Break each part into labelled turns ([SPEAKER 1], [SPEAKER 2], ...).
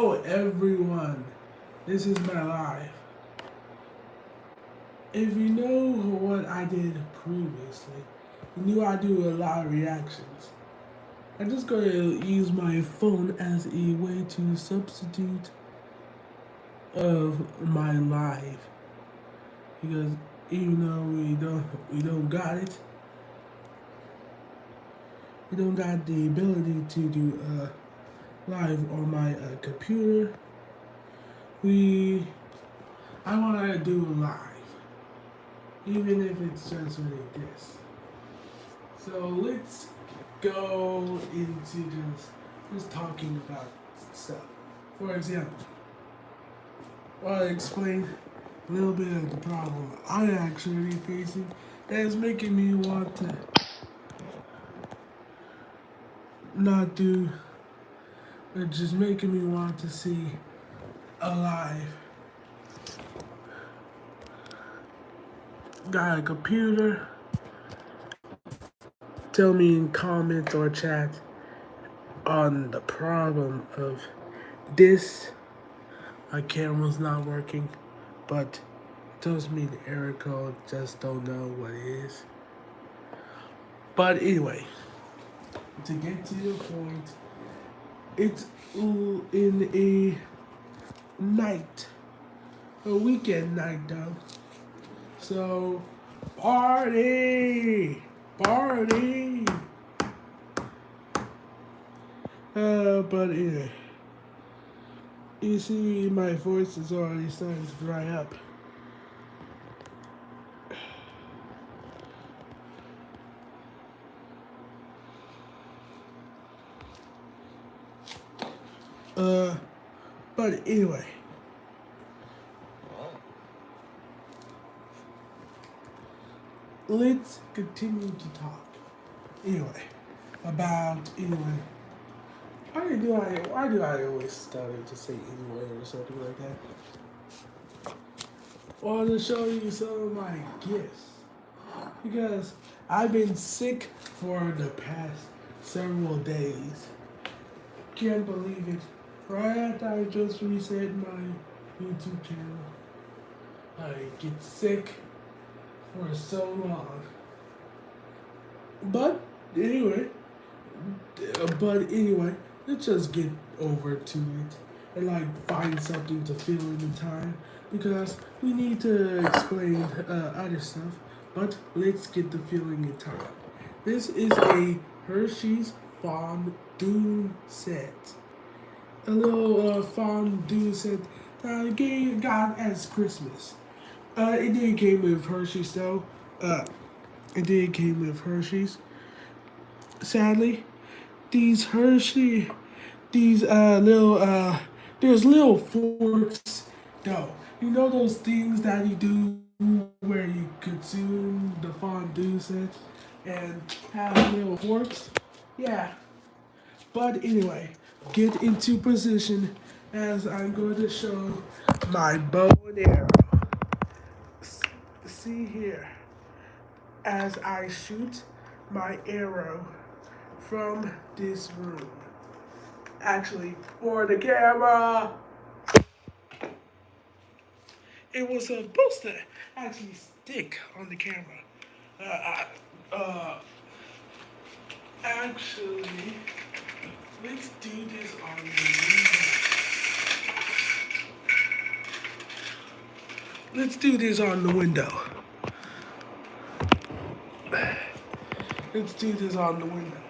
[SPEAKER 1] Hello everyone, this is my life. If you know what I did previously, you knew I do a lot of reactions. I'm just going to use my phone as a way to substitute of my life. Because even though we don't got it, we don't got the ability to do live on my computer. We I want to do live, even if it's just like this. So let's go into just talking about stuff. For example, I'll explain a little bit of the problem I'm actually facing that is making me want to not do, just making me want to see alive. Got a computer? Tell me in comment or chat on the problem of this. My camera's not working, but it tells me the error code, just don't know what it is. But anyway, to get to the point, it's in a weekend night though. So, party. But anyway, you see my voice is already starting to dry up. But anyway, let's continue to talk. Anyway, why do I always start to say anyway or something like that? I want to show you some of my gifts because I've been sick for the past several days. Can't believe it. Right after I just reset my YouTube channel, I get sick for so long. But anyway, let's just get over to it and find something to fill in the time because we need to explain other stuff. But let's get the feeling in time. This is a Hershey's fondue set. A little fondue set that I got as Christmas. It did came with Hershey's though. It did came with Hershey's. Sadly, there's little forks though. You know those things that you do where you consume the fondue set and have little forks? Yeah. But anyway, get into position as I'm going to show my bow and arrow. See here, as I shoot my arrow from this room. Actually, for the camera, it was supposed to actually stick on the camera. Actually, let's do this on the window. Let's do this on the window. Let's do this on the window.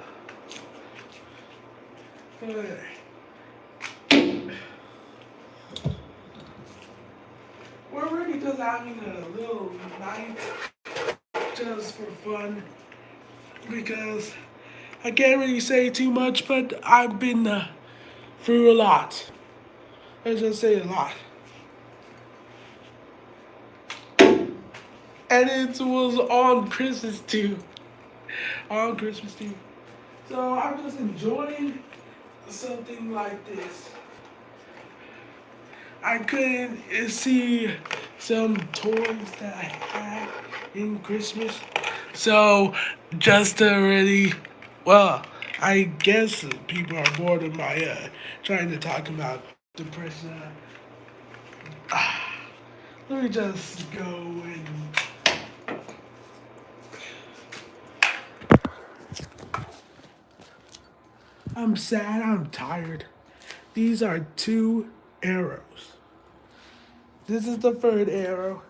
[SPEAKER 1] We're already just having a little night just for fun because I can't really say too much, but I've been through a lot. Let's just say a lot. And it was on Christmas too. On Christmas too. So I'm just enjoying something like this. I couldn't see some toys that I had in Christmas. So just already, well, I guess people are bored of my trying to talk about depression. Let me just go and I'm sad, I'm tired. These are two arrows. This is the third arrow.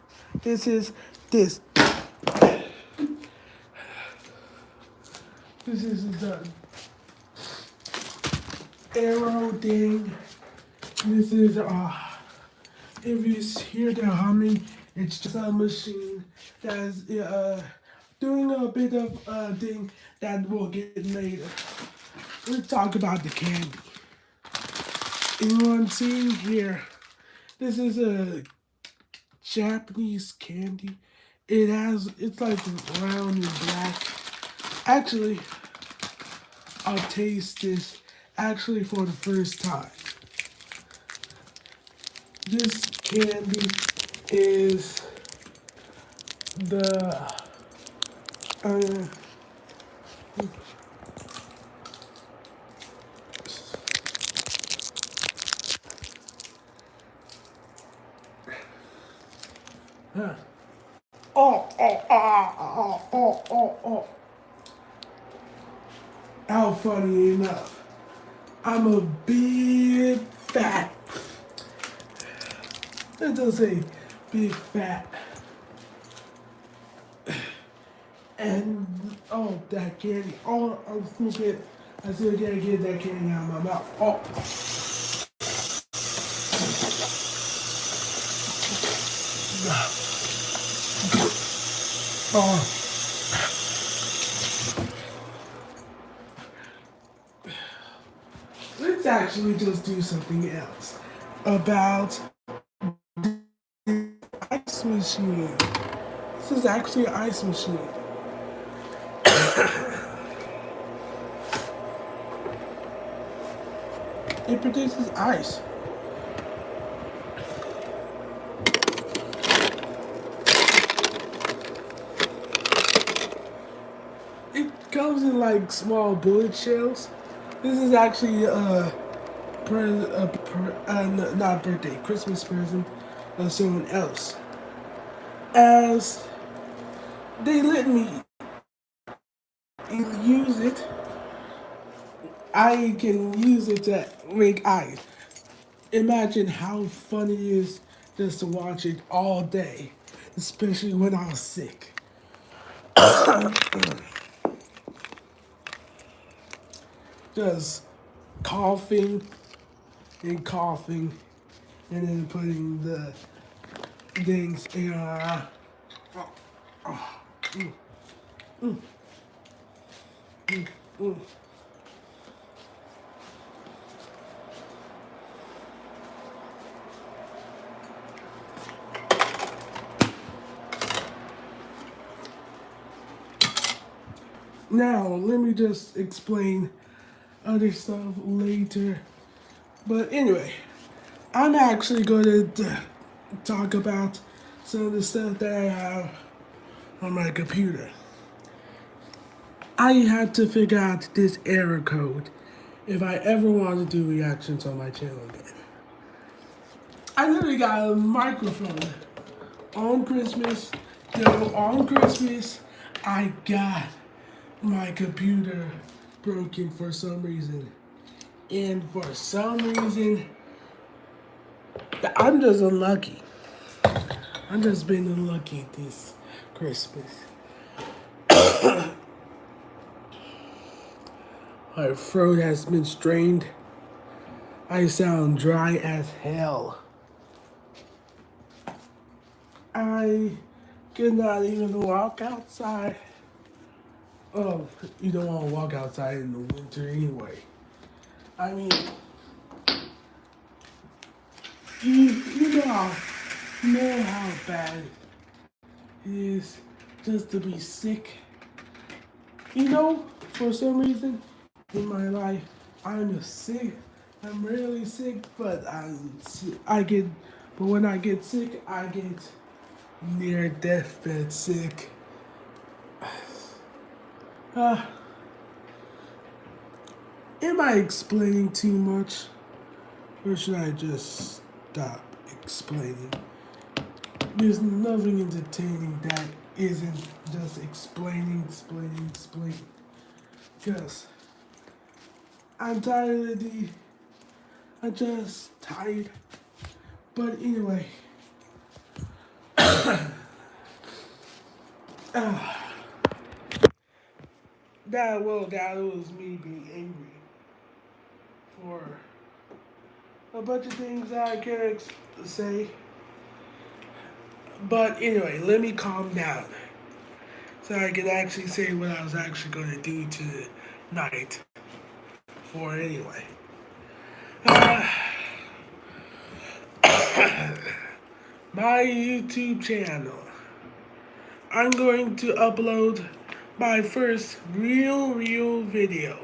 [SPEAKER 1] This is this. This is the arrow thing. This is if you hear the humming, it's just a machine that's doing a bit of thing that will get later. Let's talk about the candy. Anyone seeing here? This is a Japanese candy. It's like round and black. Actually, I'll taste this actually for the first time. This candy is the uh, huh. Oh. How funny enough, I'm a big fat. Let's just say big fat. And oh, that candy. Oh, I still can't get that candy out of my mouth. Oh. Oh. Let's actually just do something else about the ice machine. This is actually an ice machine. It produces ice. It comes in like small bullet shells. This is actually not birthday, Christmas present of someone else. As they let me use it, I can use it to make ice. Imagine how fun it is just to watch it all day, especially when I was sick. Just coughing and coughing, and then putting the things in. Now, let me just explain other stuff later. But anyway, I'm actually going to talk about some of the stuff that I have on my computer. I had to figure out this error code if I ever want to do reactions on my channel again. I literally got a microphone on Christmas. On Christmas, I got my computer broken for some reason. And for some reason, I'm just unlucky. I'm just being unlucky this Christmas. My throat has been strained. I sound dry as hell. I could not even walk outside. Oh, you don't want to walk outside in the winter anyway. I mean, you know how bad it is just to be sick. You know, for some reason in my life, I'm sick. I'm really sick, but but when I get sick, I get near deathbed sick. Am I explaining too much? Or should I just stop explaining? There's nothing entertaining that isn't just explaining. Because I'm tired of I'm just tired. But anyway, uh, that was me being angry for a bunch of things that I can't say. But anyway, let me calm down so I can actually say what I was actually going to do tonight. For anyway, uh, my YouTube channel. I'm going to upload my first real video.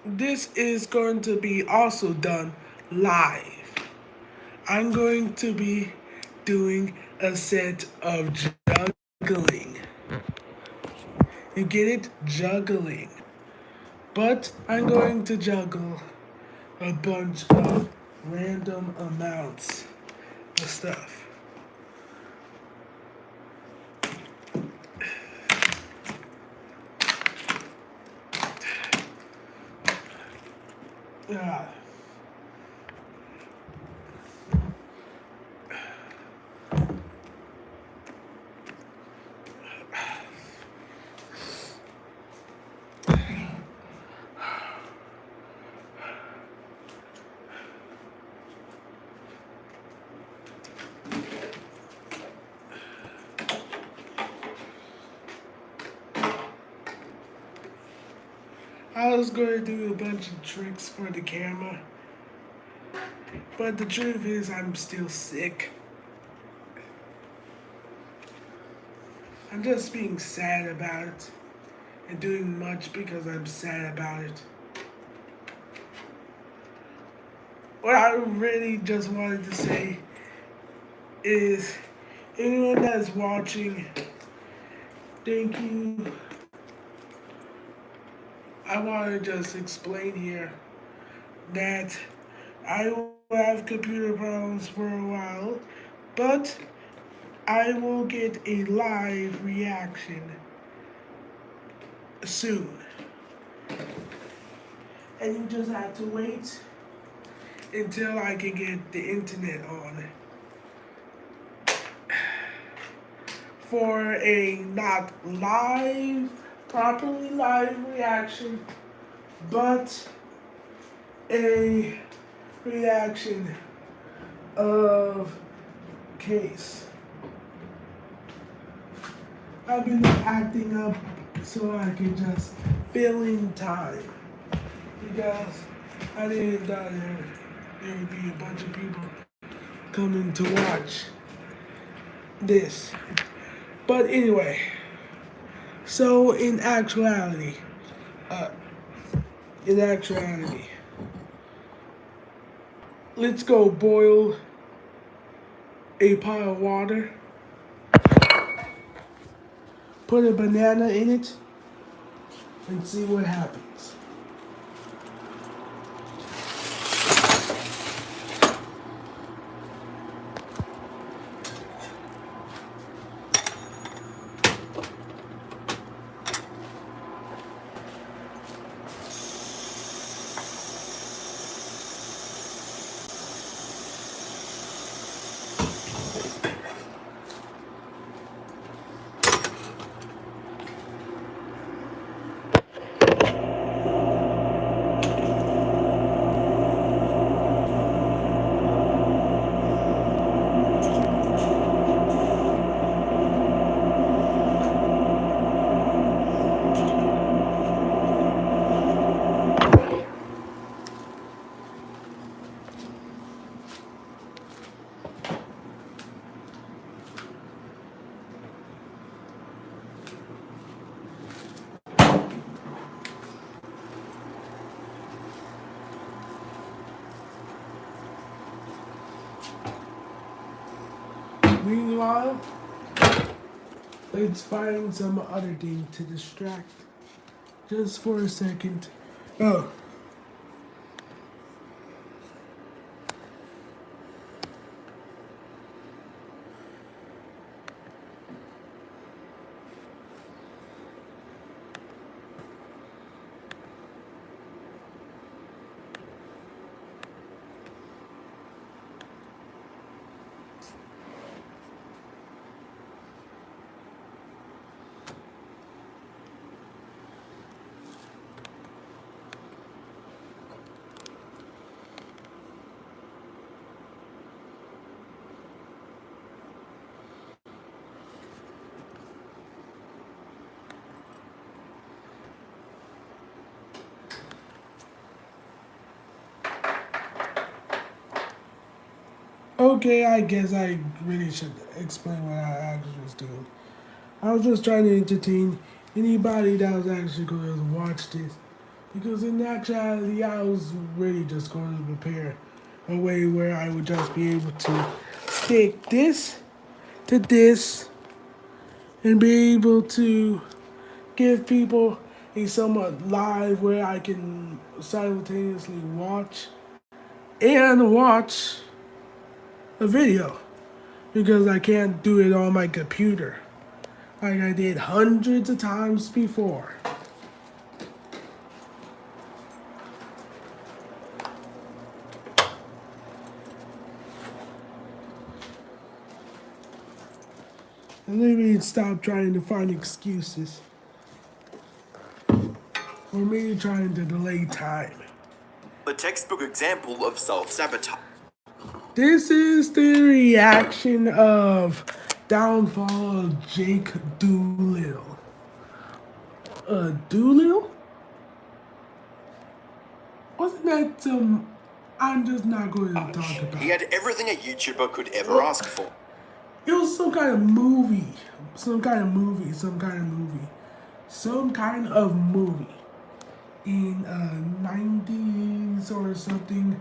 [SPEAKER 1] This is going to be also done live. I'm going to be doing a set of juggling. You get it? Juggling. But I'm going to juggle a bunch of random amounts of stuff. Uh, I was going to do a bunch of tricks for the camera, but the truth is I'm still sick. I'm just being sad about it and doing much because I'm sad about it. What I really just wanted to say is anyone that's watching, thank you. I want to just explain here that I will have computer problems for a while, but I will get a live reaction soon. And you just have to wait until I can get the internet on for a not live, properly live reaction, but a reaction of case. I've been acting up so I can just fill in time because I didn't know there would be a bunch of people coming to watch this. But anyway, so uh, in actuality, let's go boil a pot of water, put a banana in it, and see what happens. Meanwhile, let's find some other thing to distract. Just for a second. Oh. Okay, I guess I really should explain what I actually was doing. I was just trying to entertain anybody that was actually going to watch this. Because in actuality, I was really just going to prepare a way where I would just be able to stick this to this and be able to give people a somewhat live where I can simultaneously watch a video because I can't do it on my computer like I did hundreds of times before. And let me stop trying to find excuses for me trying to delay time.
[SPEAKER 2] The textbook example of self-sabotage.
[SPEAKER 1] This is the reaction of downfall of Jake Doolittle. Doolittle? Wasn't that some? I'm just not going to talk about.
[SPEAKER 2] He had everything a YouTuber could ever ask for.
[SPEAKER 1] It was some kind of movie. Some kind of movie in 90s or something.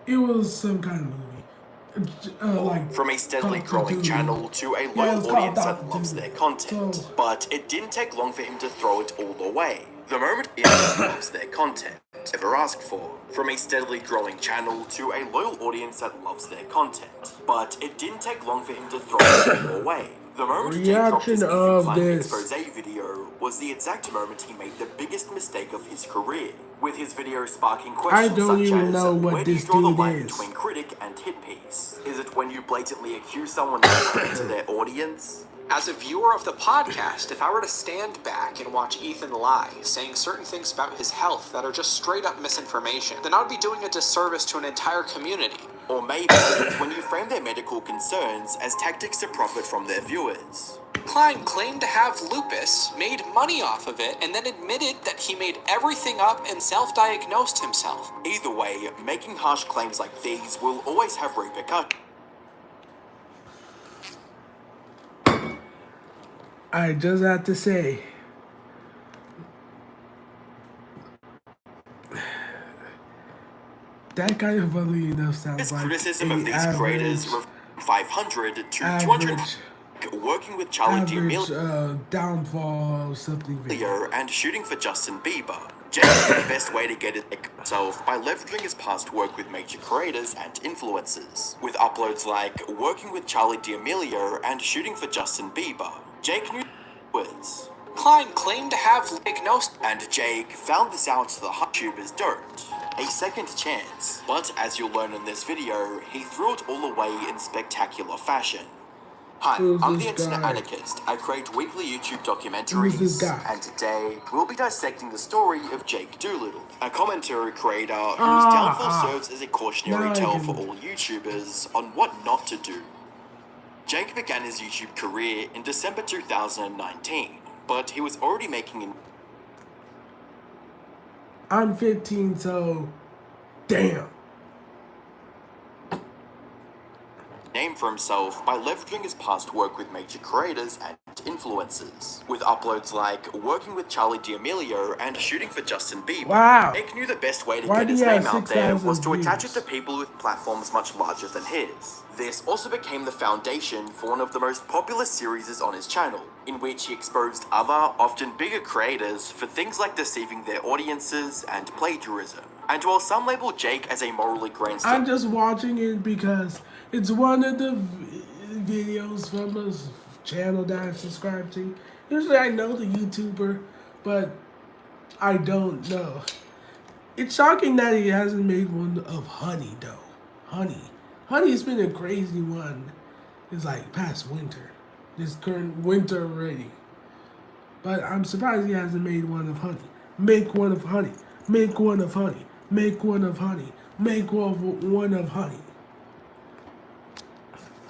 [SPEAKER 1] It was some kind of movie. Like
[SPEAKER 2] From a steadily growing channel to a loyal audience that loves their content. But it didn't take long for him to throw it all away. The moment he loves their content ever asked for. From a steadily growing channel to a loyal audience that loves their content. But it didn't take long for him to throw it all away. The moment Jake dropped his easy climb expose video was the exact moment he made the biggest mistake of his career, with his video sparking questions such as, where do you draw the line between critic and hit piece? Is it when you blatantly accuse someone of to their audience?
[SPEAKER 3] As a viewer of the podcast, if I were to stand back and watch Ethan lie, saying certain things about his health that are just straight up misinformation, then I would be doing a disservice to an entire community.
[SPEAKER 2] Or maybe it's when you frame their medical concerns as tactics to profit from their viewers.
[SPEAKER 3] Klein claimed to have lupus, made money off of it, and then admitted that he made everything up and self-diagnosed himself.
[SPEAKER 2] Either way, making harsh claims like these will always have repercussions.
[SPEAKER 1] I just have to say, that kind of funny enough sounds
[SPEAKER 2] this
[SPEAKER 1] like
[SPEAKER 2] criticism of these creators from 500 to 200 working with Charlie D'Amelio
[SPEAKER 1] downfall or something
[SPEAKER 2] and shooting for Justin Bieber. Jake found the best way to get it himself by leveraging his past work with major creators and influencers. With uploads like working with Charlie D'Amelio and shooting for Justin Bieber, Jake knew was.
[SPEAKER 3] Klein claimed to have diagnosed,
[SPEAKER 2] and Jake found this out the YouTubers don't. A second chance. But as you'll learn in this video, he threw it all away in spectacular fashion. Hi, I'm the Internet Anarchist. I create weekly YouTube documentaries, and today we'll be dissecting the story of Jake Doolittle, a commentary creator whose downfall serves as a cautionary tale for all YouTubers on what not to do. Jake began his YouTube career in December 2019, but he was already making
[SPEAKER 1] I'm 15, so damn.
[SPEAKER 2] name for himself by leveraging his past work with major creators and influencers. With uploads like working with Charlie D'Amelio and shooting for Justin Bieber,
[SPEAKER 1] Wow.
[SPEAKER 2] Nick knew the best way to
[SPEAKER 1] Why
[SPEAKER 2] get
[SPEAKER 1] do
[SPEAKER 2] his
[SPEAKER 1] you have
[SPEAKER 2] name out there
[SPEAKER 1] 6,000
[SPEAKER 2] was to attach it
[SPEAKER 1] views?
[SPEAKER 2] to people with platforms much larger than his. This also became the foundation for one of the most popular series on his channel, in which he exposed other, often bigger creators for things like deceiving their audiences and plagiarism. And while some label Jake as a morally grandstand,
[SPEAKER 1] I'm just watching it because it's one of the videos from a channel that I subscribe to. Usually I know the YouTuber, but I don't know. It's shocking that he hasn't made one of Honey though. Honey's been a crazy one. It's like past winter, this current winter already. But I'm surprised he hasn't made one of Honey. Make one of Honey. Make one of Honey. Make one of Honey. Make one of Honey.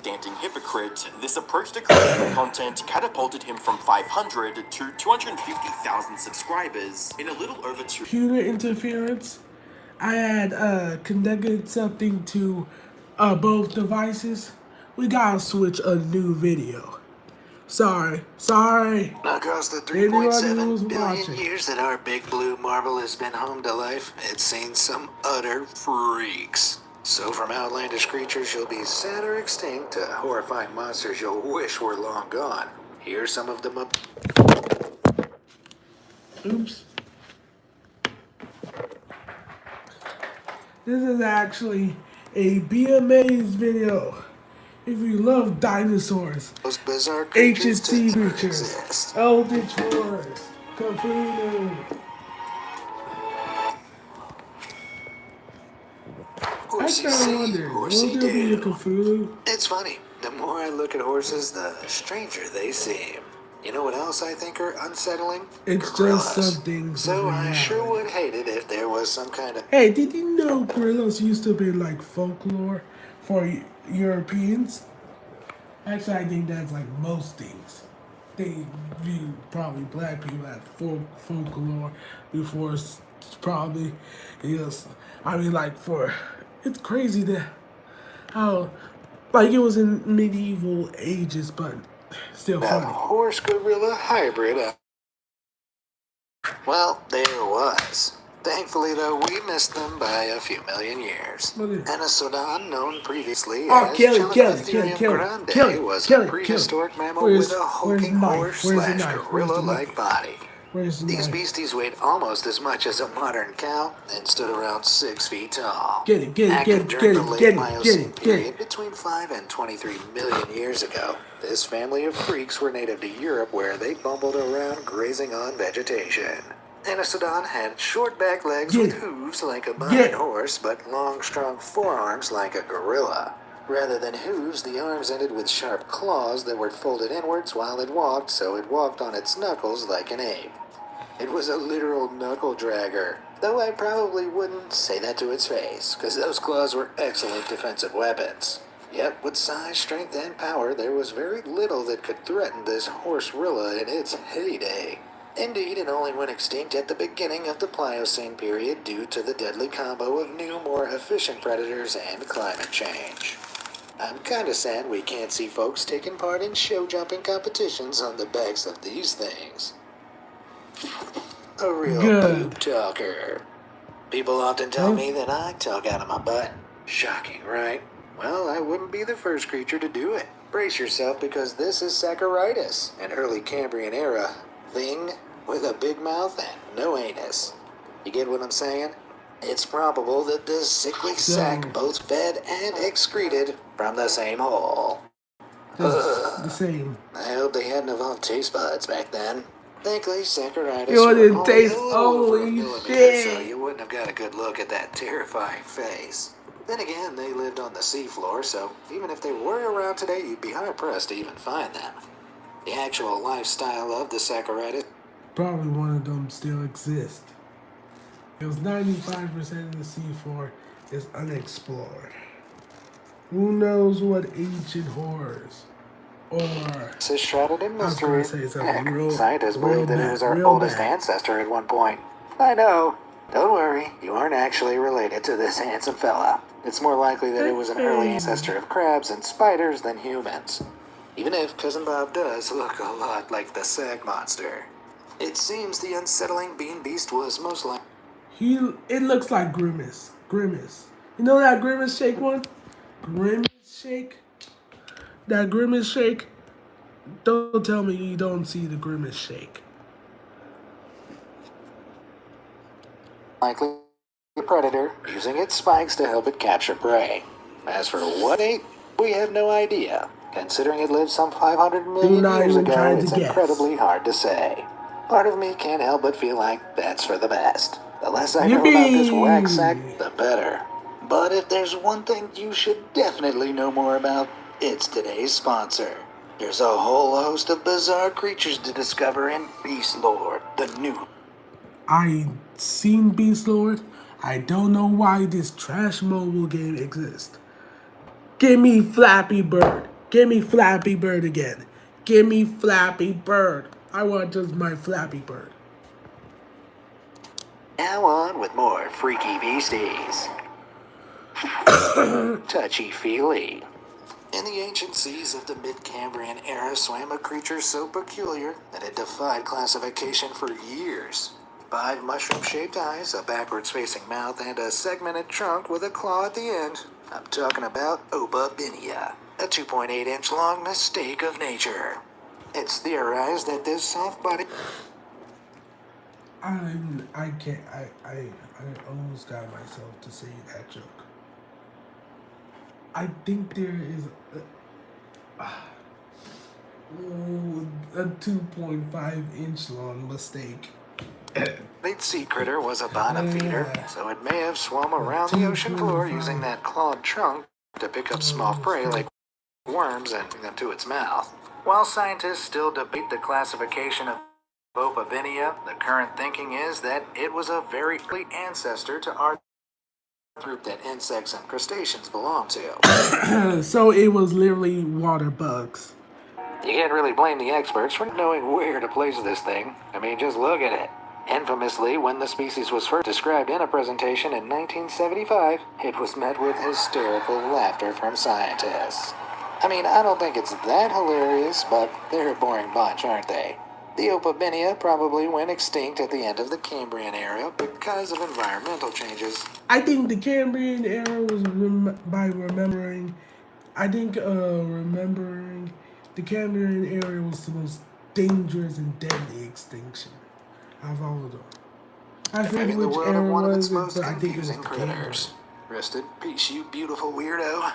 [SPEAKER 2] Danting hypocrite, this approach to creating content catapulted him from 500 to 250,000 subscribers in a little over 2
[SPEAKER 1] Computer interference. I had connected something to both devices. We gotta switch a new video. Sorry.
[SPEAKER 4] Across the
[SPEAKER 1] Anyone
[SPEAKER 4] 3.7
[SPEAKER 1] who's
[SPEAKER 4] billion
[SPEAKER 1] watching.
[SPEAKER 4] years that our big blue marble has been home to life, it's seen some utter freaks. So from outlandish creatures you'll be sad or extinct to horrifying monsters you'll wish were long gone. Here's some of them up.
[SPEAKER 1] Oops. This is actually a BMA's video. If you love dinosaurs,
[SPEAKER 4] Those bizarre
[SPEAKER 1] ancient
[SPEAKER 4] creatures to
[SPEAKER 1] sea
[SPEAKER 4] never
[SPEAKER 1] creatures,
[SPEAKER 4] exist.
[SPEAKER 1] eldritch horrors, Cthulhu. I
[SPEAKER 4] Horsey
[SPEAKER 1] kind of
[SPEAKER 4] see,
[SPEAKER 1] wonder, will
[SPEAKER 4] horsey
[SPEAKER 1] there be a
[SPEAKER 4] do.
[SPEAKER 1] Cthulhu?
[SPEAKER 4] It's funny. The more I look at horses, the stranger they seem. You know what else I think are unsettling?
[SPEAKER 1] It's just
[SPEAKER 4] Gorillas.
[SPEAKER 1] some things
[SPEAKER 4] So
[SPEAKER 1] of
[SPEAKER 4] I sure
[SPEAKER 1] reality.
[SPEAKER 4] would hate it if there was some kind of...
[SPEAKER 1] Hey, did you know gorillas used to be like folklore for Europeans? Actually, I think that's like most things. They view probably black people as folklore before it's probably, yes. I mean, like it's crazy that how, like it was in medieval ages, but still
[SPEAKER 4] that
[SPEAKER 1] funny.
[SPEAKER 4] horse gorilla hybrid. Well, there was. Thankfully, though, we missed them by a few million years.
[SPEAKER 1] Look at it.
[SPEAKER 4] Anasadan, known previously
[SPEAKER 1] Oh,
[SPEAKER 4] as
[SPEAKER 1] kill it.
[SPEAKER 4] Chalacotherium grande, was a prehistoric mammal
[SPEAKER 1] Where's
[SPEAKER 4] with a
[SPEAKER 1] the
[SPEAKER 4] hulking
[SPEAKER 1] knife?
[SPEAKER 4] horse
[SPEAKER 1] Where's the
[SPEAKER 4] slash
[SPEAKER 1] knife? Where's the
[SPEAKER 4] gorilla-like
[SPEAKER 1] knife?
[SPEAKER 4] body.
[SPEAKER 1] Where's the
[SPEAKER 4] These
[SPEAKER 1] knife?
[SPEAKER 4] beasties weighed almost as much as a modern cow and stood around 6 feet tall.
[SPEAKER 1] Get it, get it,
[SPEAKER 4] Active
[SPEAKER 1] get it,
[SPEAKER 4] during
[SPEAKER 1] get
[SPEAKER 4] the
[SPEAKER 1] it,
[SPEAKER 4] late
[SPEAKER 1] get it,
[SPEAKER 4] Miocene
[SPEAKER 1] get it, get
[SPEAKER 4] period
[SPEAKER 1] it.
[SPEAKER 4] between 5 and 23 million years ago. This family of freaks were native to Europe where they bumbled around grazing on vegetation. Anasadan had short back legs
[SPEAKER 1] Get
[SPEAKER 4] with
[SPEAKER 1] it.
[SPEAKER 4] hooves like a
[SPEAKER 1] Get
[SPEAKER 4] modern
[SPEAKER 1] it.
[SPEAKER 4] horse, but long, strong forearms like a gorilla. Rather than hooves, the arms ended with sharp claws that were folded inwards while it walked, so it walked on its knuckles like an ape. It was a literal knuckle dragger, though I probably wouldn't say that to its face, because those claws were excellent defensive weapons. Yet, with size, strength, and power, there was very little that could threaten this horse-rilla in its heyday. Indeed, it only went extinct at the beginning of the Pliocene period due to the deadly combo of new, more efficient predators and climate change. I'm kinda sad we can't see folks taking part in show jumping competitions on the backs of these things. A real
[SPEAKER 1] Good.
[SPEAKER 4] poop talker. People often tell me that I talk out of my butt. Shocking, right? Well, I wouldn't be the first creature to do it. Brace yourself because this is Saccharitis, an early Cambrian era thing with a big mouth and no anus. You get what I'm saying? It's probable that this sickly sack both fed and excreted from the same hole.
[SPEAKER 1] The same.
[SPEAKER 4] I hope they hadn't evolved taste buds back then. Thankfully, Saccharitis
[SPEAKER 1] Yo,
[SPEAKER 4] were
[SPEAKER 1] it
[SPEAKER 4] only
[SPEAKER 1] tastes-
[SPEAKER 4] a little over a
[SPEAKER 1] holy
[SPEAKER 4] millimeter,
[SPEAKER 1] shit.
[SPEAKER 4] so you wouldn't have got a good look at that terrifying face. Then again, they lived on the seafloor, so even if they were around today, you'd be hard-pressed to even find them. The actual lifestyle of the Saccharitis
[SPEAKER 1] Probably one of them still exists. It was 95% of the seafloor is unexplored. Who knows what ancient horrors or
[SPEAKER 4] is shrouded in
[SPEAKER 1] I was gonna
[SPEAKER 4] mystery.
[SPEAKER 1] say something
[SPEAKER 4] Heck,
[SPEAKER 1] real-
[SPEAKER 4] scientists
[SPEAKER 1] real
[SPEAKER 4] believe that
[SPEAKER 1] bad,
[SPEAKER 4] it was our
[SPEAKER 1] real
[SPEAKER 4] oldest
[SPEAKER 1] bad.
[SPEAKER 4] ancestor at one point. I know, Don't worry, you aren't actually related to this handsome fella. It's more likely that it was an early ancestor of crabs and spiders than humans. Even if Cousin Bob does look a lot like the Sag Monster. It seems the unsettling bean beast was most likely...
[SPEAKER 1] It looks like Grimace. Grimace. You know that Grimace shake one? Grimace shake? That Grimace shake? Don't tell me you don't see the Grimace shake.
[SPEAKER 4] likely a predator using its spikes to help it capture prey. As for what ate, we have no idea. Considering it lived some 500 million
[SPEAKER 1] not
[SPEAKER 4] years
[SPEAKER 1] even
[SPEAKER 4] ago,
[SPEAKER 1] trying to
[SPEAKER 4] it's
[SPEAKER 1] guess.
[SPEAKER 4] incredibly hard to say. Part of me can't help but feel like that's for the best. The less I know about this whack sack, the better. But if there's one thing you should definitely know more about, it's today's sponsor. There's a whole host of bizarre creatures to discover in Beast Lord, the new...
[SPEAKER 1] I seen Beast Lord. I don't know why this trash mobile game exists. Give me Flappy Bird. Give me Flappy Bird again. Give me Flappy Bird. I want just my Flappy Bird.
[SPEAKER 4] Now on with more freaky beasties. Touchy-feely. In the ancient seas of the mid-Cambrian era swam a creature so peculiar that it defied classification for years. 5 mushroom-shaped eyes, a backwards-facing mouth, and a segmented trunk with a claw at the end. I'm talking about Obabinia, a 2.8-inch long mistake of nature. It's theorized that this soft-bodied...
[SPEAKER 1] I can't. I almost got myself to say that joke. I think there is a 2.5-inch long mistake.
[SPEAKER 4] The sea critter was a bottom feeder, so it may have swum around the ocean floor using that clawed trunk to pick up small prey like worms and bring them to its mouth. While scientists still debate the classification of Opabinia, the current thinking is that it was a very early ancestor to our group that insects and crustaceans belong to.
[SPEAKER 1] So it was literally water bugs.
[SPEAKER 4] You can't really blame the experts for knowing where to place this thing. I mean, just look at it. Infamously, when the species was first described in a presentation in 1975, it was met with hysterical laughter from scientists. I mean, I don't think it's that hilarious, but they're a boring bunch, aren't they? The Opabinia probably went extinct at the end of the Cambrian era because of environmental changes.
[SPEAKER 1] I think the Cambrian era was by remembering. I think remembering the Cambrian era was the most dangerous and deadly extinction of all of them. I forget
[SPEAKER 4] The
[SPEAKER 1] which
[SPEAKER 4] world of
[SPEAKER 1] era
[SPEAKER 4] one of its
[SPEAKER 1] was it,
[SPEAKER 4] most
[SPEAKER 1] but I think it was
[SPEAKER 4] confusing
[SPEAKER 1] the
[SPEAKER 4] critters.
[SPEAKER 1] Cambrian.
[SPEAKER 4] Rest in peace, you beautiful weirdo.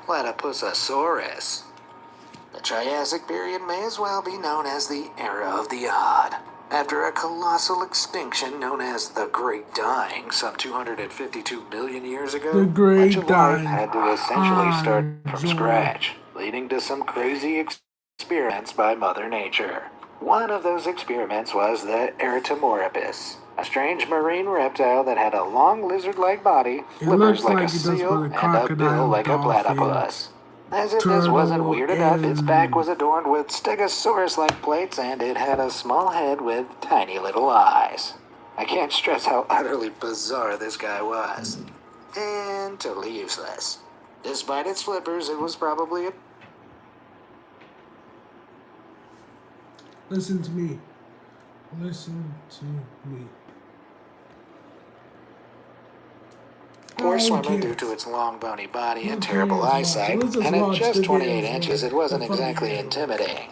[SPEAKER 4] Platypusasaurus. The Triassic period may as well be known as the Era of the Odd. After a colossal extinction known as the Great Dying some 252 million years ago,
[SPEAKER 1] The Great
[SPEAKER 4] much of life
[SPEAKER 1] Dying.
[SPEAKER 4] had to essentially start from scratch, leading to some crazy experiments by Mother Nature. One of those experiments was the Erytomorpus, a strange marine reptile that had a long lizard-like body, flippers like a seal, and a bill like a platypus. As if this wasn't weird enough, its back was adorned with stegosaurus-like plates, and it had a small head with tiny little eyes. I can't stress how utterly bizarre this guy was. And totally useless. Despite its flippers, it was probably a...
[SPEAKER 1] Listen to me. Listen to me.
[SPEAKER 4] poor
[SPEAKER 1] Who
[SPEAKER 4] swimmer due
[SPEAKER 1] cares?
[SPEAKER 4] to its long bony body and
[SPEAKER 1] Who
[SPEAKER 4] terrible
[SPEAKER 1] cares,
[SPEAKER 4] eyesight,
[SPEAKER 1] Let's just
[SPEAKER 4] and at
[SPEAKER 1] watch
[SPEAKER 4] just
[SPEAKER 1] the
[SPEAKER 4] 28
[SPEAKER 1] videos,
[SPEAKER 4] inches,
[SPEAKER 1] man.
[SPEAKER 4] it wasn't
[SPEAKER 1] The funny
[SPEAKER 4] exactly
[SPEAKER 1] videos.
[SPEAKER 4] intimidating.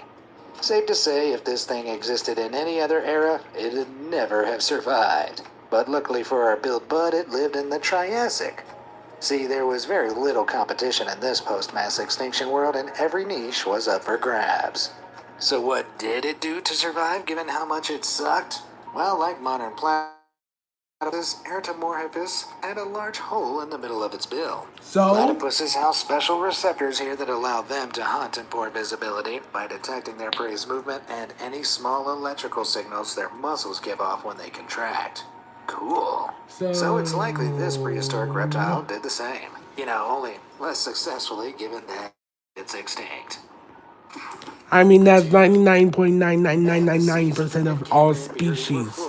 [SPEAKER 4] Safe to say, if this thing existed in any other era, it'd never have survived. But luckily for our build bud, it lived in the Triassic. See, there was very little competition in this post-mass extinction world, and every niche was up for grabs. So what did it do to survive, given how much it sucked? Well, like modern platypus, Erytomorpus had a large hole in the middle of its bill.
[SPEAKER 1] So?
[SPEAKER 4] Platypuses have special receptors here that allow them to hunt in poor visibility by detecting their prey's movement and any small electrical signals their muscles give off when they contract. Cool. So it's likely this prehistoric reptile did the same. You know, only less successfully given that it's extinct.
[SPEAKER 1] I mean, that's 99.99999% of all species.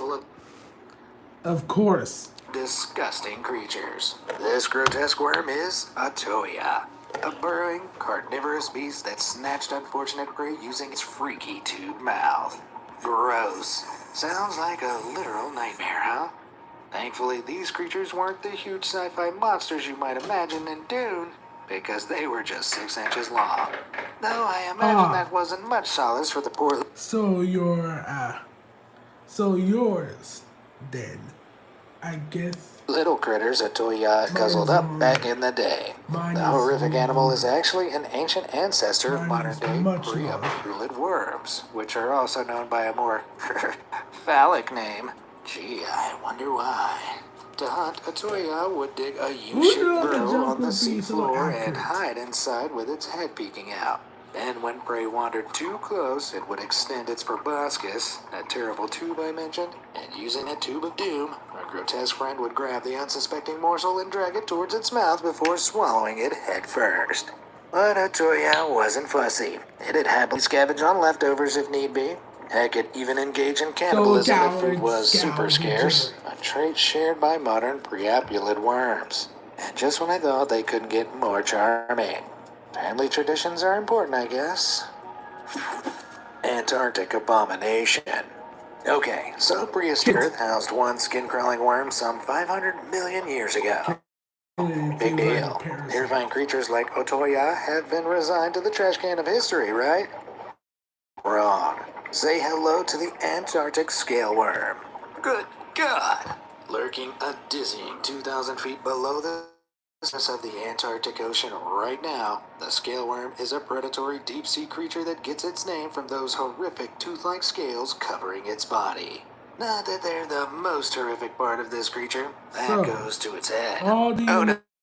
[SPEAKER 1] Of course.
[SPEAKER 4] Disgusting creatures. This grotesque worm is a toya, a burrowing, carnivorous beast that snatched unfortunate prey using its freaky tube mouth. Gross. Sounds like a literal nightmare, huh? Thankfully, these creatures weren't the huge sci-fi monsters you might imagine in Dune, because they were just 6 inches long. Though I imagine that wasn't much solace for the poor...
[SPEAKER 1] So yours, then, I guess.
[SPEAKER 4] little critters a Toya guzzled up back in the day. The horrific animal is actually an ancient ancestor of modern-day preopulid worms, which are also known by a more phallic name. Gee, I wonder why. To hunt, a Toya would dig a U-shaped burrow on the seafloor and hide inside with its head peeking out. Then when prey wandered too close, it would extend its proboscis, that terrible tube I mentioned, and using a tube of doom, our grotesque friend would grab the unsuspecting morsel and drag it towards its mouth before swallowing it head first. But a Toya wasn't fussy. It'd happily scavenge on leftovers if need be. Heck, it even engage in cannibalism if food was super scarce, a trait shared by modern preopulid worms. And just when I thought they couldn't get more charming. Family traditions are important, I guess. Antarctic abomination. Okay, so prehistoric Earth housed one skin-crawling worm some 500 million years ago. Big deal. Terrifying creatures like Otoya have been resigned to the trash can of history, right? Wrong. Say hello to the Antarctic scale worm. Good God! Lurking a dizzying 2,000 feet below the surface of the Antarctic Ocean right now, the scale worm is a predatory deep-sea creature that gets its name from those horrific tooth-like scales covering its body. Not that they're the most horrific part of this creature. That goes to its head. Oh,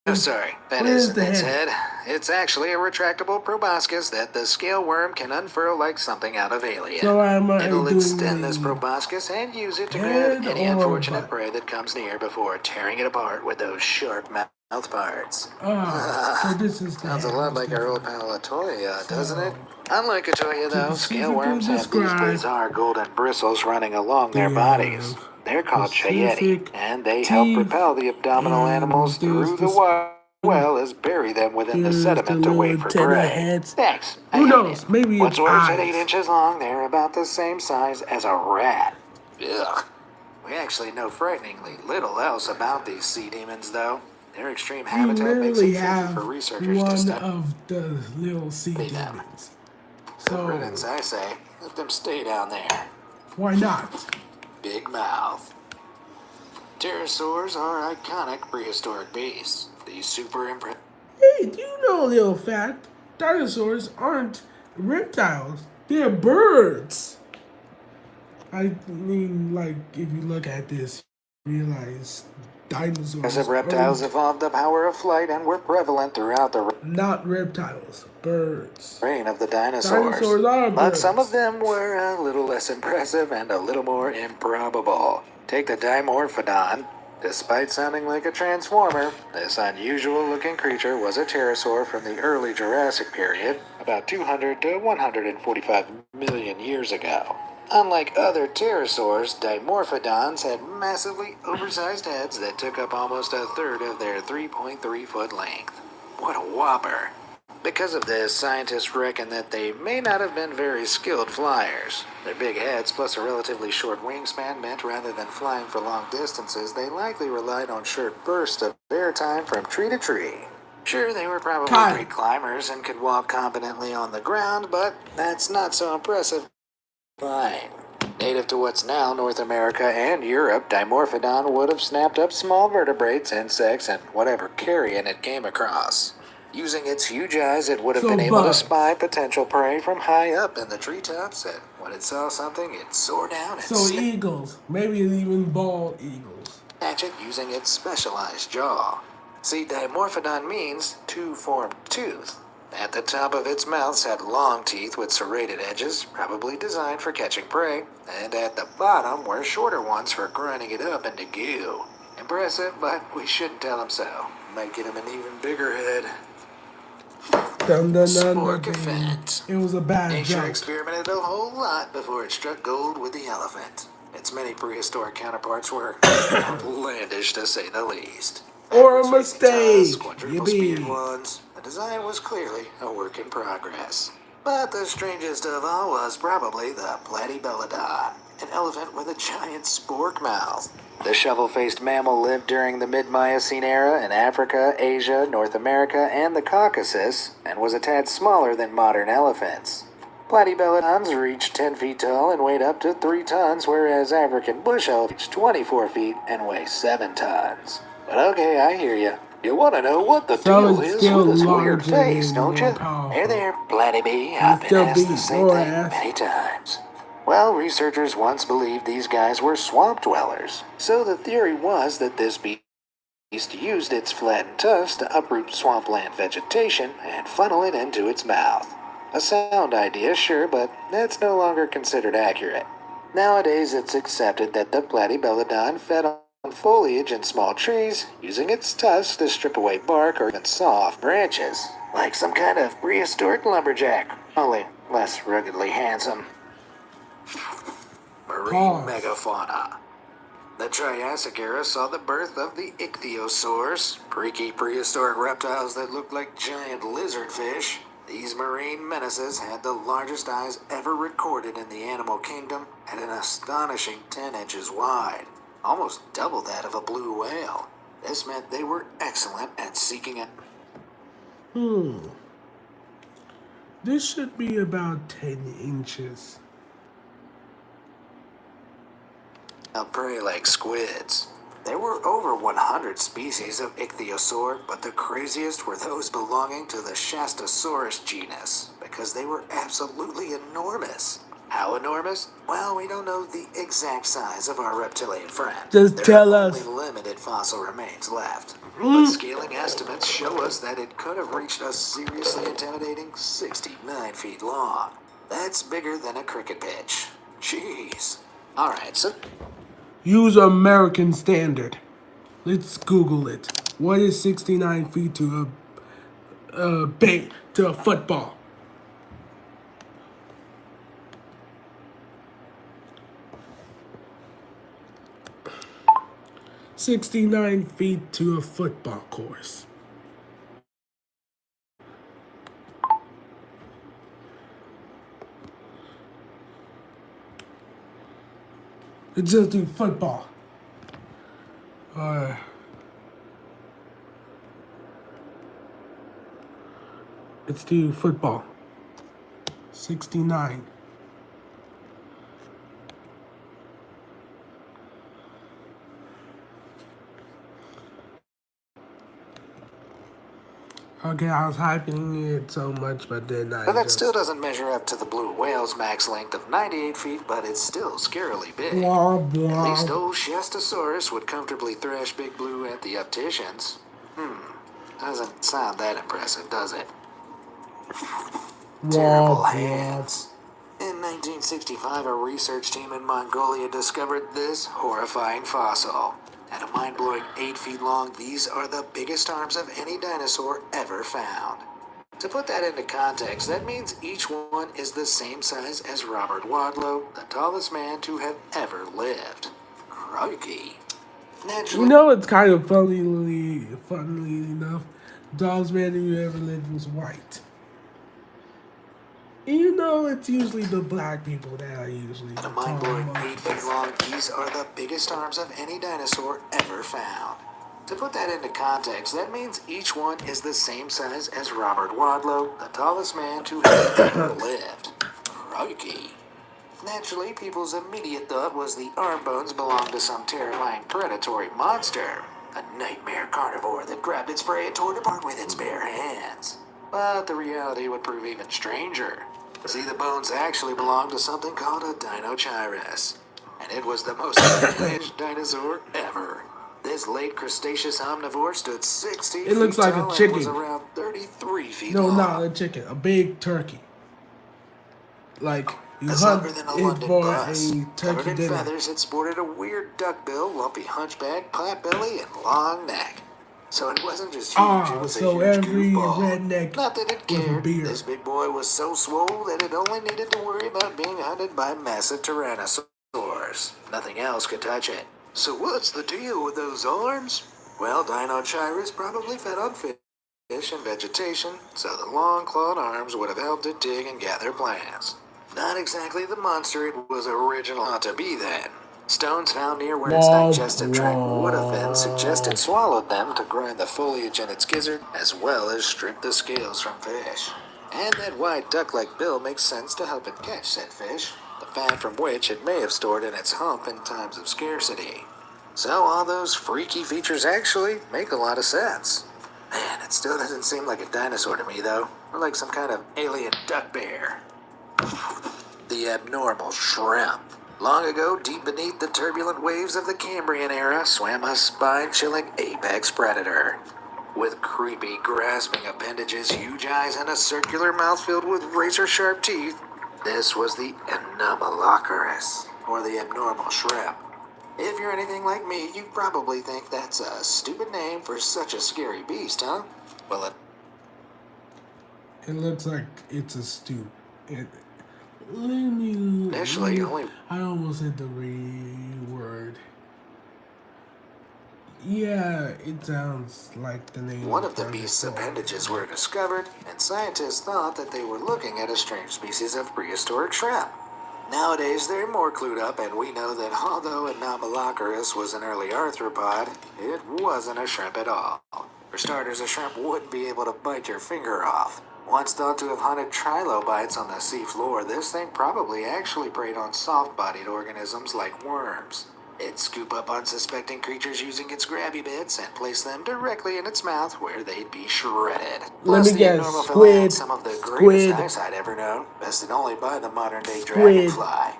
[SPEAKER 4] no, sorry. That isn't its head. It's actually a retractable proboscis that the scale worm can unfurl like something out of Alien.
[SPEAKER 1] So
[SPEAKER 4] It'll extend this proboscis and use it to grab any unfortunate prey that comes near before tearing it apart with those sharp mouth parts.
[SPEAKER 1] So this is
[SPEAKER 4] sounds a lot like our old pal Atoya, doesn't it? Unlike Atoya, though, scale worms have these bizarre golden bristles running along their bodies. They're called Chayeti, and they help propel the abdominal animals through the water as well as bury them within the sediment to wait for prey. Thanks.
[SPEAKER 1] Who knows? Maybe
[SPEAKER 4] Once
[SPEAKER 1] it's
[SPEAKER 4] orders
[SPEAKER 1] eyes.
[SPEAKER 4] at 8 inches long, they're about the same size as a rat. Ugh. We actually know frighteningly little else about these sea demons, though. Their extreme habitat makes it tricky for researchers to study
[SPEAKER 1] of the little sea demons.
[SPEAKER 4] So, riddance, I say. Let them stay down there.
[SPEAKER 1] Why not?
[SPEAKER 4] Big mouth. Pterosaurs are iconic prehistoric beasts. These super impressive.
[SPEAKER 1] Hey, do you know a little fact? Dinosaurs aren't reptiles. They're birds. I mean, like, if you look at this, you realize dinosaurs.
[SPEAKER 4] As reptiles evolved the power of flight and were prevalent throughout the
[SPEAKER 1] not reptiles, birds.
[SPEAKER 4] reign of the dinosaurs.
[SPEAKER 1] Dinosaurs are birds.
[SPEAKER 4] But some of them were a little less impressive and a little more improbable. Take the Dimorphodon. Despite sounding like a transformer, this unusual-looking creature was a pterosaur from the early Jurassic period, about 200 to 145 million years ago. Unlike other pterosaurs, Dimorphodons had massively oversized heads that took up almost a third of their 3.3-foot length. What a whopper! Because of this, scientists reckon that they may not have been very skilled flyers. Their big heads plus a relatively short wingspan meant rather than flying for long distances, they likely relied on short bursts of airtime from tree to tree. Sure, they were probably great climbers and could walk competently on the ground, but that's not so impressive. Fine. Native to what's now North America and Europe, Dimorphodon would have snapped up small vertebrates, insects, and whatever carrion it came across. Using its huge eyes, it would have been able to spy potential prey from high up in the treetops, and when it saw something, it'd soar down and
[SPEAKER 1] eagles. Maybe even bald eagles.
[SPEAKER 4] Snatch it using its specialized jaw. See, Dimorphodon means two-formed tooth. At the top of its mouth had long teeth with serrated edges, probably designed for catching prey, and at the bottom were shorter ones for grinding it up into goo. Impressive, but we shouldn't tell him so. Might get him an even bigger head. Spork offense.
[SPEAKER 1] It was a bad
[SPEAKER 4] Nature
[SPEAKER 1] joke.
[SPEAKER 4] experimented a whole lot before it struck gold with the elephant. Its many prehistoric counterparts were outlandish to say the least.
[SPEAKER 1] Or a
[SPEAKER 4] Backwards-facing tusks,
[SPEAKER 1] mistake.
[SPEAKER 4] quadruple-speeded
[SPEAKER 1] Yippee.
[SPEAKER 4] ones. The design was clearly a work in progress. But the strangest of all was probably the Platybelodon, an elephant with a giant spork mouth. The shovel-faced mammal lived during the mid-Miocene era in Africa, Asia, North America, and the Caucasus, and was a tad smaller than modern elephants. Platybelodons reached 10 feet tall and weighed up to 3 tons, whereas African bush elephants reach 24 feet and weigh 7 tons. But okay, I hear you. You want to know what the
[SPEAKER 1] So
[SPEAKER 4] deal
[SPEAKER 1] it's
[SPEAKER 4] is
[SPEAKER 1] still
[SPEAKER 4] with this weird
[SPEAKER 1] larger
[SPEAKER 4] face,
[SPEAKER 1] and
[SPEAKER 4] don't
[SPEAKER 1] more
[SPEAKER 4] you?
[SPEAKER 1] powerful.
[SPEAKER 4] Hey there, Platyby.
[SPEAKER 1] It
[SPEAKER 4] I've been
[SPEAKER 1] still
[SPEAKER 4] asked the
[SPEAKER 1] beats
[SPEAKER 4] same
[SPEAKER 1] your
[SPEAKER 4] thing
[SPEAKER 1] ass.
[SPEAKER 4] many times. Well, researchers once believed these guys were swamp dwellers, so the theory was that this beast used its flattened tusks to uproot swampland vegetation and funnel it into its mouth. A sound idea, sure, but that's no longer considered accurate. Nowadays, it's accepted that the Platybelodon fed on foliage and small trees, using its tusks to strip away bark or even saw off branches, like some kind of prehistoric lumberjack, only less ruggedly handsome. Marine
[SPEAKER 1] Pause.
[SPEAKER 4] megafauna. The Triassic era saw the birth of the ichthyosaurs, freaky prehistoric reptiles that looked like giant lizardfish. These marine menaces had the largest eyes ever recorded in the animal kingdom at an astonishing 10 inches wide, almost double that of a blue whale. This meant they were excellent at seeking a
[SPEAKER 1] This should be about 10 inches.
[SPEAKER 4] prey like squids. There were over 100 species of ichthyosaur, but the craziest were those belonging to the Shastosaurus genus, because they were absolutely enormous. How enormous? Well, we don't know the exact size of our reptilian friend.
[SPEAKER 1] Just
[SPEAKER 4] There
[SPEAKER 1] tell
[SPEAKER 4] are
[SPEAKER 1] us.
[SPEAKER 4] only limited fossil remains left. But scaling estimates show us that it could have reached a seriously intimidating 69 feet long. That's bigger than a cricket pitch. Jeez. Alright, so
[SPEAKER 1] Use American standard. Let's Google it. What is 69 feet to a football? $69 feet to a football course. Let's just do football. Let's do football. 69. Okay, I was hyping it so much, but then I
[SPEAKER 4] But that
[SPEAKER 1] just...
[SPEAKER 4] still doesn't measure up to the blue whale's max length of 98 feet, but it's still scarily big.
[SPEAKER 1] Womp
[SPEAKER 4] At least
[SPEAKER 1] womp.
[SPEAKER 4] old Shastosaurus would comfortably thrash Big Blue at the opticians. Doesn't sound that impressive, does it? Terrible
[SPEAKER 1] Womp womp.
[SPEAKER 4] hands. In 1965, a research team in Mongolia discovered this horrifying fossil. At a mind-blowing 8 feet long, these are the biggest arms of any dinosaur ever found. To put that into context, that means each one is the same size as Robert Wadlow, the tallest man to have ever lived. Crikey. Naturally,
[SPEAKER 1] You know, it's kind of funnily enough, the tallest man who ever lived was white. And you know, it's usually the black people that are usually the
[SPEAKER 4] at a
[SPEAKER 1] tall
[SPEAKER 4] mind-blowing 8 feet
[SPEAKER 1] monkeys.
[SPEAKER 4] long, these are the biggest arms of any dinosaur ever found. To put that into context, that means each one is the same size as Robert Wadlow, the tallest man to have ever lived. Crikey. Naturally, people's immediate thought was the arm bones belonged to some terrifying predatory monster, a nightmare carnivore that grabbed its prey and tore it apart with its bare hands. But the reality would prove even stranger. See, the bones actually belonged to something called a Dinochirus, and it was the most advanced dinosaur ever. This late Cretaceous omnivore stood 60
[SPEAKER 1] It looks
[SPEAKER 4] feet
[SPEAKER 1] like a
[SPEAKER 4] tall and
[SPEAKER 1] chicken.
[SPEAKER 4] was around 33 feet
[SPEAKER 1] No,
[SPEAKER 4] long.
[SPEAKER 1] not a chicken, a big turkey. Like, you
[SPEAKER 4] That's
[SPEAKER 1] hunt
[SPEAKER 4] longer than a
[SPEAKER 1] it
[SPEAKER 4] London
[SPEAKER 1] for
[SPEAKER 4] bus.
[SPEAKER 1] a
[SPEAKER 4] Covered
[SPEAKER 1] turkey
[SPEAKER 4] in
[SPEAKER 1] dinner.
[SPEAKER 4] feathers, it sported a weird duckbill, lumpy hunchback, potbelly, and long neck. So it wasn't just huge, it was
[SPEAKER 1] So
[SPEAKER 4] a huge
[SPEAKER 1] every
[SPEAKER 4] goofball.
[SPEAKER 1] redneck
[SPEAKER 4] Not that it
[SPEAKER 1] with a
[SPEAKER 4] cared.
[SPEAKER 1] beard.
[SPEAKER 4] This big boy was so swole that it only needed to worry about being hunted by massive tyrannosaurs. dinosaurs. Nothing else could touch it. So what's the deal with those arms? Well, Dinochirus probably fed on fish and vegetation, so the long-clawed arms would have helped it dig and gather plants. Not exactly the monster it was originally thought to be then. Stones found near where its digestive tract would have been suggest it swallowed them to grind the foliage in its gizzard, as well as strip the scales from fish. And that wide duck-like bill makes sense to help it catch said fish, the fat from which it may have stored in its hump in times of scarcity. So all those freaky features actually make a lot of sense. Man, it still doesn't seem like a dinosaur to me, though. Or like some kind of alien duck bear. The abnormal shrimp. Long ago, deep beneath the turbulent waves of the Cambrian era, swam a spine-chilling apex predator. With creepy, grasping appendages, huge eyes, and a circular mouth filled with razor-sharp teeth, this was the Anomalocaris, or the abnormal shrimp. If you're anything like me, you probably think that's a stupid name for such a scary beast, huh? Well,
[SPEAKER 1] It looks like it's a stoop. Initially, I almost said the word. Yeah, it sounds like the name.
[SPEAKER 4] One of the beast's appendages were discovered, and scientists thought that they were looking at a strange species of prehistoric shrimp. Nowadays, they're more clued up, and we know that although Anomalocaris was an early arthropod, it wasn't a shrimp at all. For starters, a shrimp wouldn't be able to bite your finger off. Once thought to have hunted trilobites on the seafloor, this thing probably actually preyed on soft-bodied organisms like worms. It'd scoop up unsuspecting creatures using its grabby bits and place them directly in its mouth where they'd be shredded.
[SPEAKER 1] Let me guess, squid.
[SPEAKER 4] Some of the greatest eyesight ever known, bested only by the modern-day dragonfly.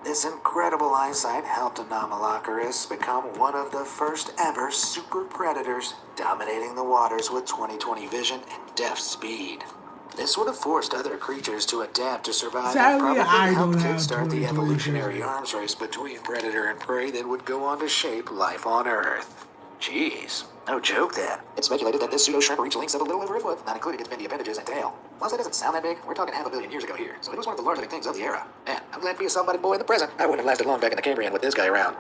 [SPEAKER 4] This incredible eyesight helped Anomalocaris become one of the first ever super predators, dominating the waters with 20/20 vision and deft speed. This would have forced other creatures to adapt to survive and probably helped kickstart the evolutionary arms race between predator and prey that would go on to shape life on Earth. Jeez, no joke then. It's speculated that this pseudo-shrimp reached lengths of a little over a foot, not including its bendy appendages and tail. Whilst that doesn't sound that big, we're talking 500 million years ago here, so it was one of the larger things of the era. Man, I'm glad to be a somebody boy in the present. I wouldn't have lasted long back in the Cambrian with this guy around.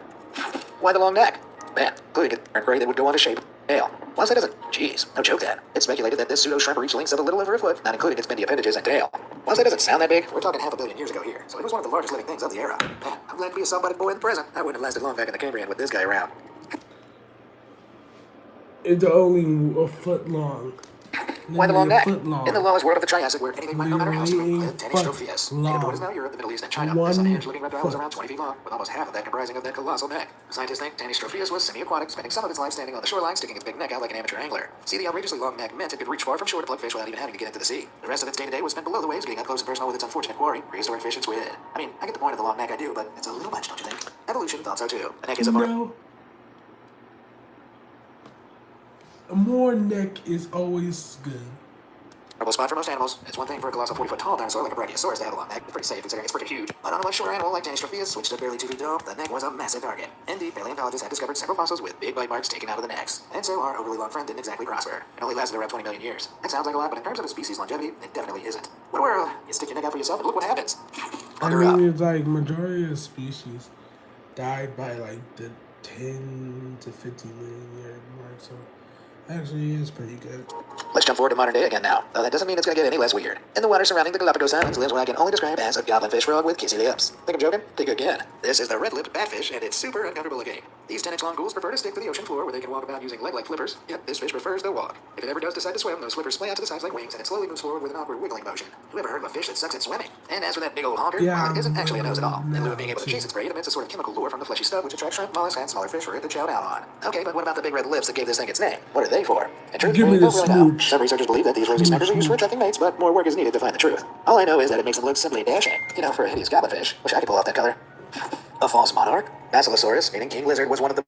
[SPEAKER 4] Why the long neck? Man, including its prey that would go on to shape tail. Whilst that doesn't, jeez, no joke then. It's speculated that this pseudo-shrimp reached lengths of a little over a foot, not including its bendy appendages and tail. Whilst that doesn't sound that big, we're talking 500 million years ago here, so it was one of the largest living things of the era. Man, I'm glad to be a somebody boy in the present. I wouldn't have lasted long back in the Cambrian with this guy around.
[SPEAKER 1] It's only a foot long.
[SPEAKER 4] Why the long neck? In the lowest world of the Triassic, where anything might no matter how stupid lived Tennis Trophius. Native to what is now Europe, the Middle East, and China, this unhinged-looking reptile was around 20 feet long, with almost half of that comprising of that colossal neck. Scientists think Tennis Trophius was semi-aquatic, spending some of its life standing on the shoreline, sticking its big neck out like an amateur angler. See, the outrageously long neck meant it could reach far from shore to plug fish without even having to get into the sea. The rest of its day-to-day was spent below the waves, getting up close and personal with its unfortunate quarry, prehistoric fish and squid. I mean, I get the point of the long neck, I do, but it's a little much, don't you think? Evolution thought so too. The neck is a
[SPEAKER 1] more neck is always good.
[SPEAKER 4] Spot for most animals. It's one thing for a colossal 40-foot tall dinosaur like a Brachiosaurus to have a long neck. It's pretty safe considering it's freaking huge. But on a much shorter animal like Tennis Trophius, which stood barely 2 feet tall, the neck was a massive target. Indeed, paleontologists have discovered several fossils with big bite marks taken out of the necks. And so our overly long friend didn't exactly prosper. It only lasted around 20 million years. That sounds like a lot, but in terms of a species' longevity, it definitely isn't. What a world. You stick your neck out for yourself and look what happens.
[SPEAKER 1] I mean, it's like majority of species died by like the 10 to 15 million year mark, so actually is pretty good.
[SPEAKER 4] Let's jump forward to modern day again now, though that doesn't mean it's going to get any less weird. In the water surrounding the Galapagos Islands lives what I can only describe as a goblinfish frog with kissy lips. Think I'm joking? Think again. This is the red-lipped batfish, and it's super uncomfortable looking. These 10-inch-long ghouls prefer to stick to the ocean floor where they can walk about using leg-like flippers. Yep, this fish prefers to walk. If it ever does decide to swim, those flippers splay out to the sides like wings, and it slowly moves forward with an awkward wiggling motion. Who ever heard of a fish that sucks at swimming? And as for that big old honker, well, it isn't actually a nose at all. In lieu of being able to chase its prey, it emits a sort of chemical lure from the fleshy stub which attracts shrimp, mollusks, and smaller fish for it to chow down on. Okay, but what about the big red lips that gave this thing its name? What are they for? In truth,
[SPEAKER 1] Give me the
[SPEAKER 4] don't really know.
[SPEAKER 1] smooch.
[SPEAKER 4] Some researchers believe that these rosy smackers are used for attracting mates, but more work is needed to find the truth. All I know is that it makes them look simply dashing. You know, for a hideous goblinfish. Wish I could pull off that color. A false monarch? Basilosaurus, meaning king lizard, was one of the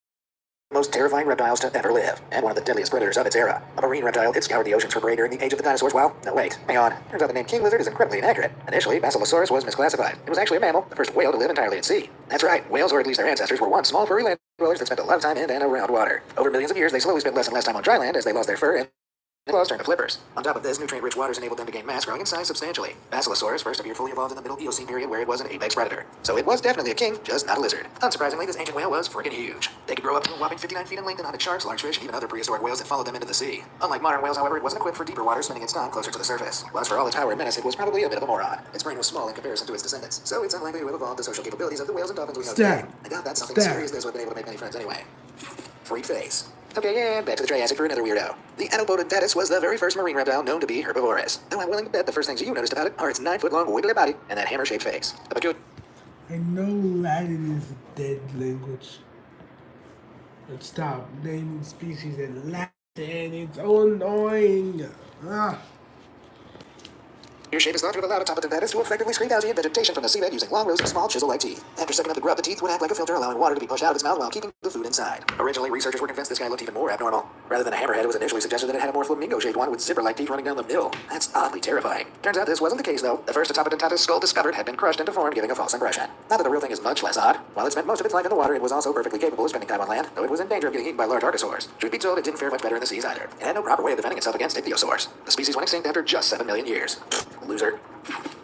[SPEAKER 4] most terrifying reptiles to ever live, and one of the deadliest predators of its era. A marine reptile, it scoured the oceans for prey during the age of the dinosaurs. Well, no wait, hang on. Turns out the name king lizard is incredibly inaccurate. Initially, Basilosaurus was misclassified. It was actually a mammal, the first whale to live entirely at sea. That's right, whales, or at least their ancestors, were once small furry land dwellers that spent a lot of time in and around water. Over millions of years, they slowly spent less and less time on dry land as they lost their fur and claws turned to flippers. On top of this, nutrient-rich waters enabled them to gain mass, growing in size substantially. Basilosaurus first appeared fully evolved in the Middle Eocene period, where it was an apex predator. So it was definitely a king, just not a lizard. Unsurprisingly, this ancient whale was freaking huge. They could grow up to a whopping 59 feet in length and hunted sharks, large fish, and even other prehistoric whales that followed them into the sea. Unlike modern whales, however, it wasn't equipped for deeper waters, spending its time closer to the surface. Plus, for all its power and menace, it was probably a bit of a moron. Its brain was small in comparison to its descendants, so it's unlikely to have evolved the social capabilities of the whales and dolphins we know today. I doubt that something as serious as this would have been able to make many friends anyway. Freak face. Okay, and back to the Triassic for another weirdo. The Anopodontatus was the very first marine reptile known to be herbivorous. Though I'm willing to bet the first things you noticed about it are its 9-foot-long wiggly body and that hammer-shaped face.
[SPEAKER 1] I know Latin is a dead language. But stop naming species in Latin. It's so annoying. Ah.
[SPEAKER 4] Your shape is thought to have allowed Anopodontatus to effectively scrape out vegetation from the seabed using long rows of small chisel-like teeth. After sucking up the grub, the teeth would act like a filter, allowing water to be pushed out of its mouth while keeping the food inside. Originally, researchers were convinced this guy looked even more abnormal. Rather than a hammerhead, it was initially suggested that it had a more flamingo-shaped one with zipper-like teeth running down the middle. That's oddly terrifying. Turns out this wasn't the case, though. The first Anopodontatus skull discovered had been crushed and deformed, giving a false impression. Not that the real thing is much less odd. While it spent most of its life in the water, it was also perfectly capable of spending time on land, though it was in danger of getting eaten by large archosaurs. Truth be told, it didn't fare much better in the seas either. It had no proper way of defending itself against ichthyosaurs. The species went extinct after just 7 million years. Loser.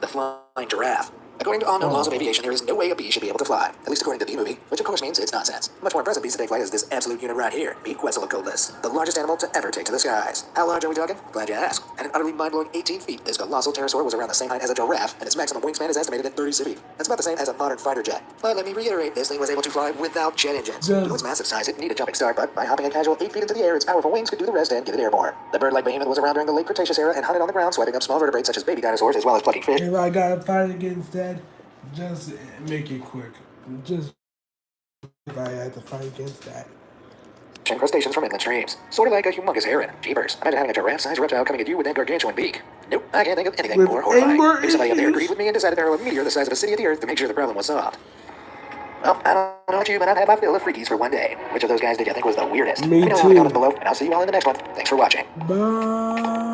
[SPEAKER 4] The flying giraffe. According to all known laws of aviation, there is no way a bee should be able to fly. At least according to the movie, which of course means it's nonsense. Much more impressive beast to take flight is this absolute unit right here, Bee Quetzalcoatlus, the largest animal to ever take to the skies. How large are we talking? Glad you asked. At an utterly mind-blowing 18 feet, this colossal pterosaur was around the same height as a giraffe, and its maximum wingspan is estimated at 36 feet. That's about the same as a modern fighter jet. But let me reiterate, this thing was able to fly without jet engines. Due to its massive size, it didn't need a jumping start, but by hopping a casual 8 feet into the air, its powerful wings could do the rest and get it airborne. The bird-like behemoth was around during the late Cretaceous era and hunted on the ground, swiping up small vertebrates such as baby dinosaurs as well as plucking fish.
[SPEAKER 1] If I gotta fight against that, just make it quick. Just if I had to fight against that.
[SPEAKER 4] And crustaceans from inland streams. Sort of like a humongous heron. Jeepers. Imagine having a giraffe-sized reptile coming at you with that gargantuan beak. Nope, I can't think of anything more horrifying. Maybe somebody up there agreed with me and decided to hurl a meteor the size of a city of the Earth to make sure the problem was solved. Well, I don't know about you, but I've had my fill of freakies for one day. Which of those guys did you think was the weirdest?
[SPEAKER 1] Me
[SPEAKER 4] Let me know in the comments below, and I'll see you all in the next one. Thanks for watching.
[SPEAKER 1] Bye.